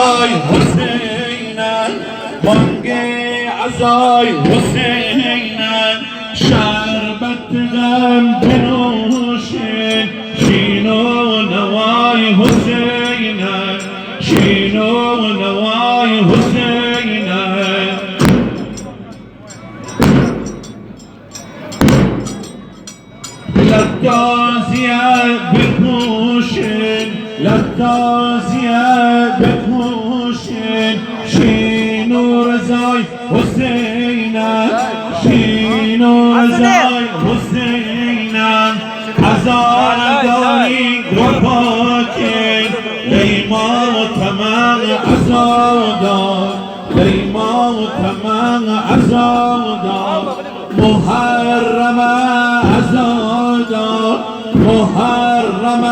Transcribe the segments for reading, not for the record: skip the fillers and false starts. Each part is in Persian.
عزای حسینن بانگ عزای حسینن شربت غم بنوشین شین و نوای حسینن شین و نوای حسینن لطازیه بپوشین لطازیه بپوشین شین و رضای حسینن شین و رضای حسینن عزاداری رو پاکین لیما تمام عزادار لیما تمام عزادار محرم عزادار محرم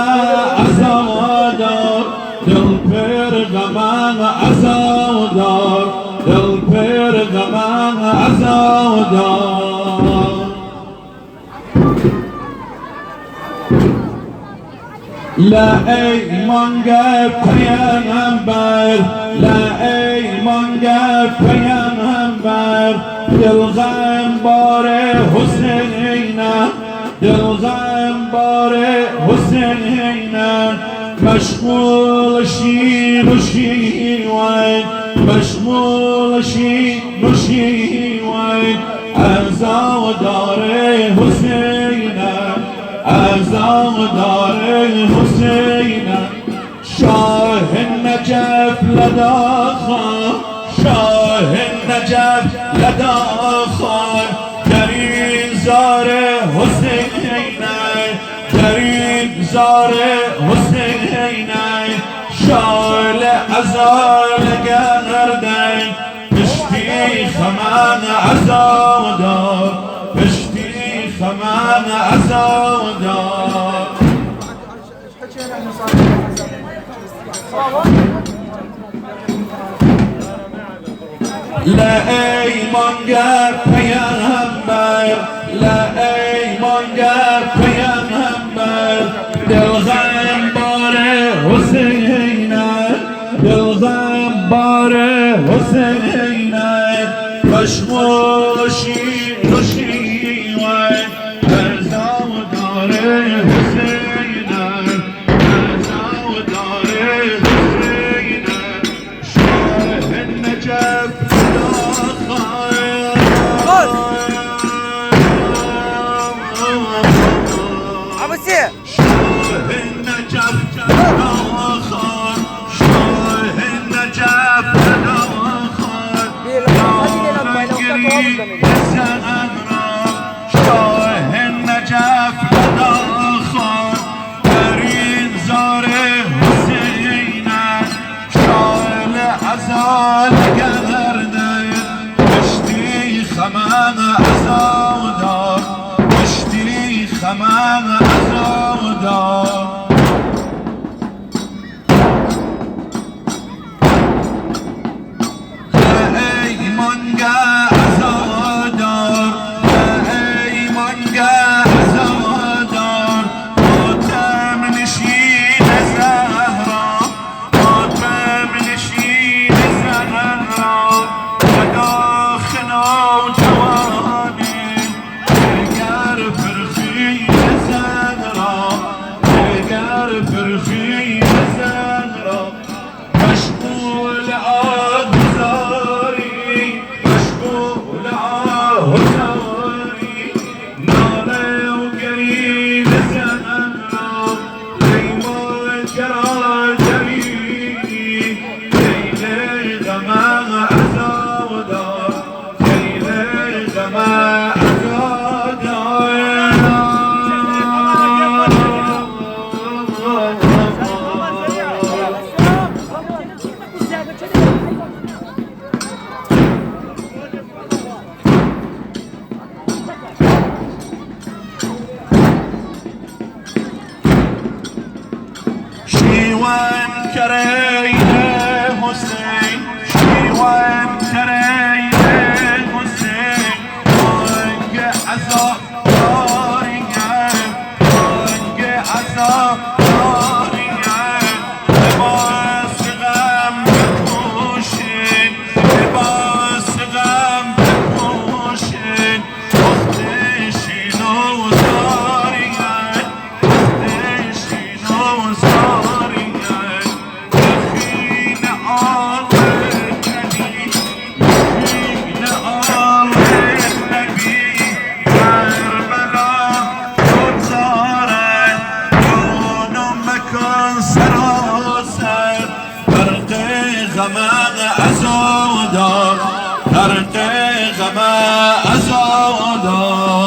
عزادار دل پر غمان عزادار دل پر غمان عزادار لا ایمانگه پیامبر لا ایمانگه پیامبر دلغم بار حسینم دلغم بار حسینم مشغول شین و شیوان مشغول شین و شیوان عزادار حسینم عزادار حسینم شاه نجف لدا خان شاه نجف لدا خان در این زار حسینم در این زار حسینم شال ازال گردن پشتی خمان عزادار پشتی خمان عزادار لا ایمانگر پیامبر لا ایمانگر پیامبر دلغم بار حسینم دلغم بار حسینم مشغول شین و شیوان عزادار حسینم عزادار حسینم شاه نجف شاه نجف خان شاه نجف خان یارگیری زهرا شاه نجف خان در این زار حسینم شال عزال گردن پشتی خمان عزادار پشتی خمان عزادار غم ازادار غرق غم ازادار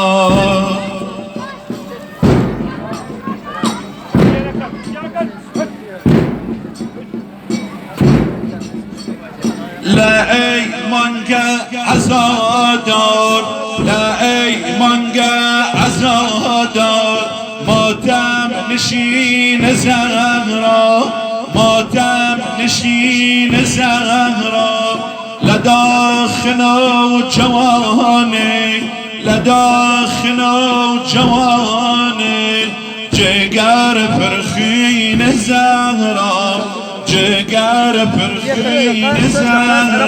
لا ایمانگ عزادار لا ایمانگ عزادار ماتم نشین زهرا ماتم نشین زهرا لداخن و جوانه لداخن و جوانه جگر پرخین زهرا جگر پرخین زهرا